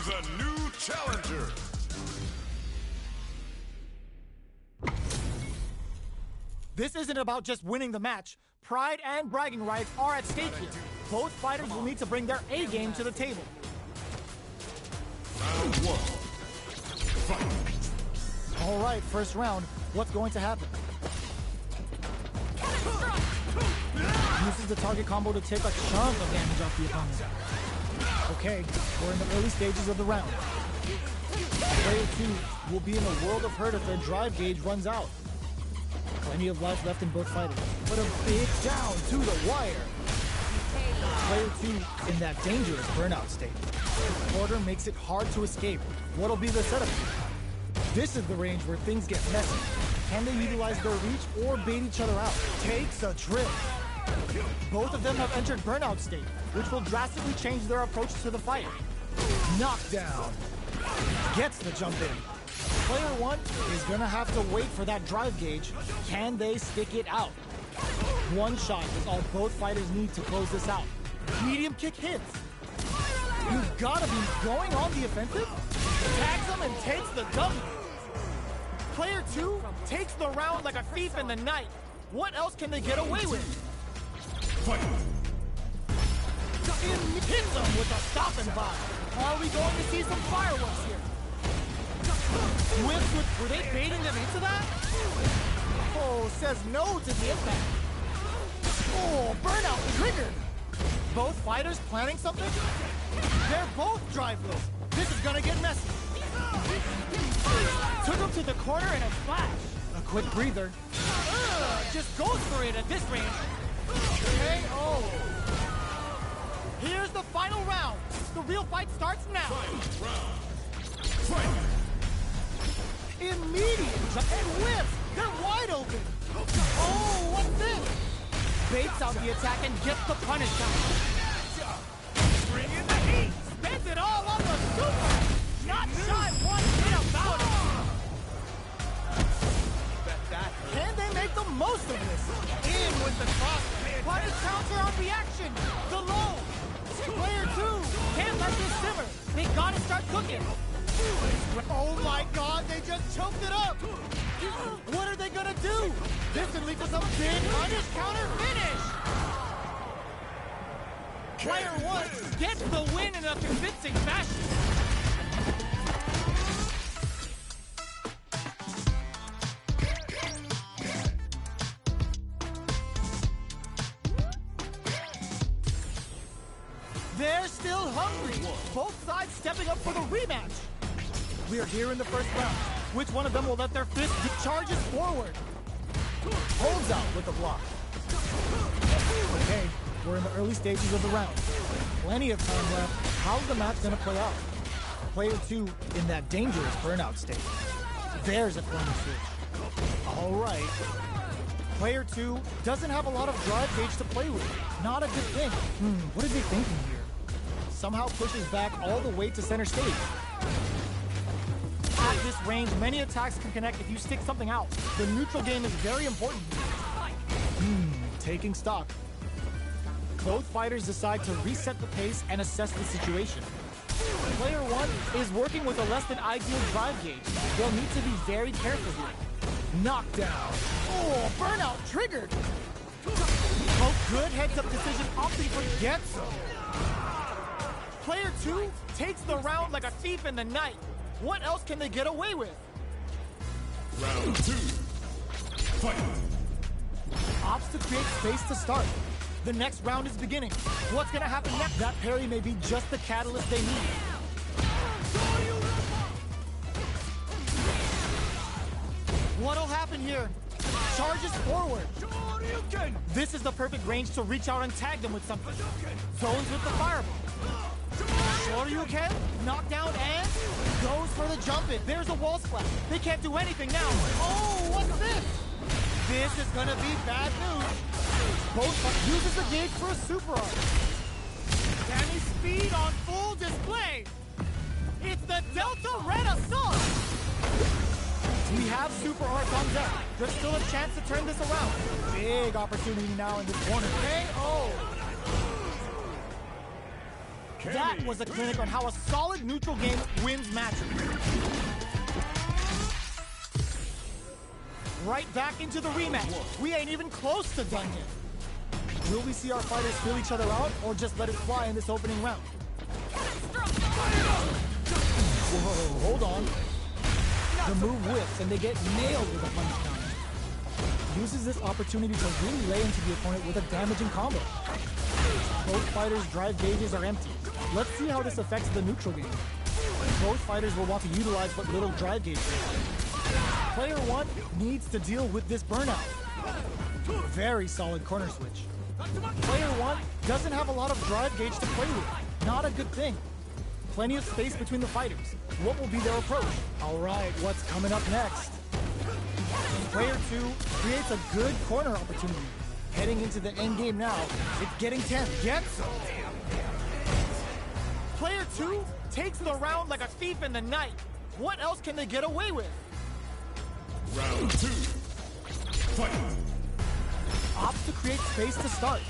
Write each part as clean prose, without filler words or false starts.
Choose a new challenger. This isn't about just winning the match. Pride and bragging rights are at stake here. Both fighters will need to bring their A game to the table. Round one. Fight. All right, first round. What's going to happen? Uses the target combo to take a chunk of damage off the opponent. Okay, we're in the early stages of the round. Player 2 will be in a world of hurt if their drive gauge runs out. Plenty of life left in both fighters, but a big down to the wire. Player 2 in that dangerous burnout state. The quarter makes it hard to escape. What'll be the setup here? This is the range where things get messy. Can they utilize their reach or bait each other out? Takes a trip. Both of them have entered burnout state, which will drastically change their approach to the fight. Knockdown. Gets the jump in. Player 1 is gonna have to wait for that drive gauge. Can they stick it out? One shot is all both fighters need to close this out. Medium kick hits. You've gotta be going on the offensive. Tags him and takes the W. Player 2 takes the round like a thief in the night. What else can they get away with? Fight. Hits him with a stopping vibe. Are we going to see some fireworks here? Whips with, were they baiting them into that? Oh, says no to the impact. Oh, burnout triggered. Both fighters planning something? They're both driveless. This is gonna get messy. Took him to the corner in a flash. A quick breather. Just goes for it at this range. KO. Here's the final round. The real fight starts now. Fight. Immediate and whips. They're wide open. Oh, what's this? Baits out the attack and gets the punish out. Bring in the heat. Spends it all on the super. Not shy one bit about it. Can they make the most of this? In with the cross. Punish counter on reaction. The low. Player 2 can't let this simmer. They gotta start cooking. Oh my God, they just choked it up. What are they gonna do? This could lead to some big punish counter finish. Player 1 gets the win in a convincing fashion. They're still hungry. Both sides stepping up for the rematch. We're here in the first round. Which one of them will let their fist charges forward? Holds out with the block. Okay, we're in the early stages of the round. Plenty of time left. How's the match gonna play out? Player 2 in that dangerous burnout state. There's a corner switch. All right. Player 2 doesn't have a lot of drive gauge to play with. Not a good thing. What is he thinking here? Somehow pushes back all the way to center stage. At this range, many attacks can connect if you stick something out. The neutral game is very important. Taking stock. Both fighters decide to reset the pace and assess the situation. Player 1 is working with a less than ideal drive gauge. They'll need to be very careful here. Knockdown. Oh, burnout triggered. Oh, good heads-up decision opting for gets him. Player 2 takes the round like a thief in the night. What else can they get away with? Round 2. Fight. Opts to create space to start. The next round is beginning. What's gonna happen next? That parry may be just the catalyst they need. What'll happen here? Charges forward. This is the perfect range to reach out and tag them with something. Zones with the fireball. Shoryuken, knockdown, and goes for the jump in. There's a wall splash. They can't do anything now. Oh, what's this? This is gonna be bad news. Both uses the gauge for a super art. Danny speed on full display. It's the Delta Red Assault. We have super arts on deck. There's still a chance to turn this around. Big opportunity now in this corner. KO. That was a clinic on how a solid neutral game wins matches. Right back into the rematch. We ain't even close to done yet. Will we see our fighters feel each other out, or just let it fly in this opening round? Whoa, hold on. The move whips, and they get nailed with a punch counter. Uses this opportunity to really lay into the opponent with a damaging combo. Both fighters' drive gauges are empty. Let's see how this affects the neutral game. Both fighters will want to utilize what little drive gauge they have. Player 1 needs to deal with this burnout. Very solid corner switch. Player 1 doesn't have a lot of drive gauge to play with. Not a good thing. Plenty of space between the fighters. What will be their approach? All right, what's coming up next? Player 2 creates a good corner opportunity. Heading into the end game now, it's getting tense. Get some. Player 2 takes the round like a thief in the night. What else can they get away with? Round 2. Fight. Opts to create space to start.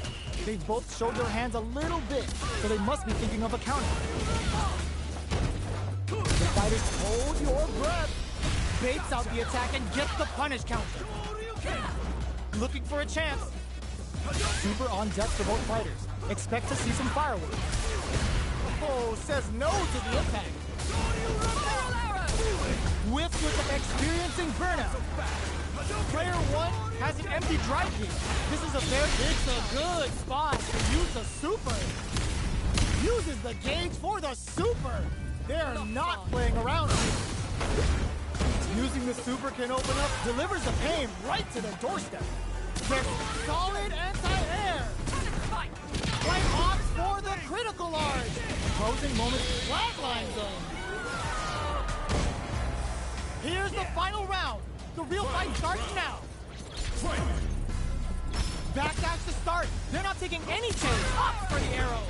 They've both showed their hands a little bit, so they must be thinking of a counter. The fighters hold your breath. Baits out the attack and gets the punish counter. Looking for a chance. Super on deck for both fighters. Expect to see some fireworks. Oh, says no to the impact. Whiffs with experiencing burnout. Player 1 has an empty drive gauge. This is it's a good spot to use the super. Uses the gauge for the super. They're not playing around here. Using the super can open up, delivers the pain right to the doorstep. There's solid anti-air. Right opts for the critical large. Closing moment, flatline zone. Here's the final round. The real fight starts now. Backdash to start. They're not taking any chance. Up for the arrow.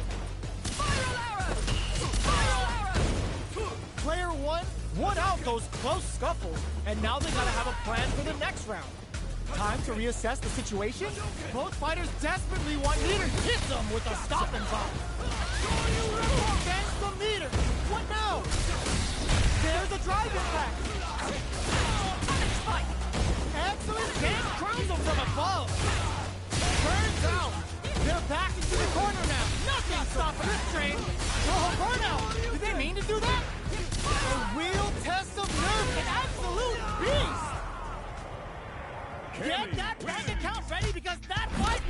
Player 1 won out those close scuffles, and now they gotta have a plan for the next round. Time to reassess the situation. Both fighters desperately want meter. Hit them with a stop and drop. Bends the meter. What now? There's a drive impact. Excellent dance crowns them from above. Turns out they're back into the corner now. Nothing stopping this train. Oh, burnout. Did they mean to do that? A real test of nerve, an absolute beast. Get that bank account ready because that fight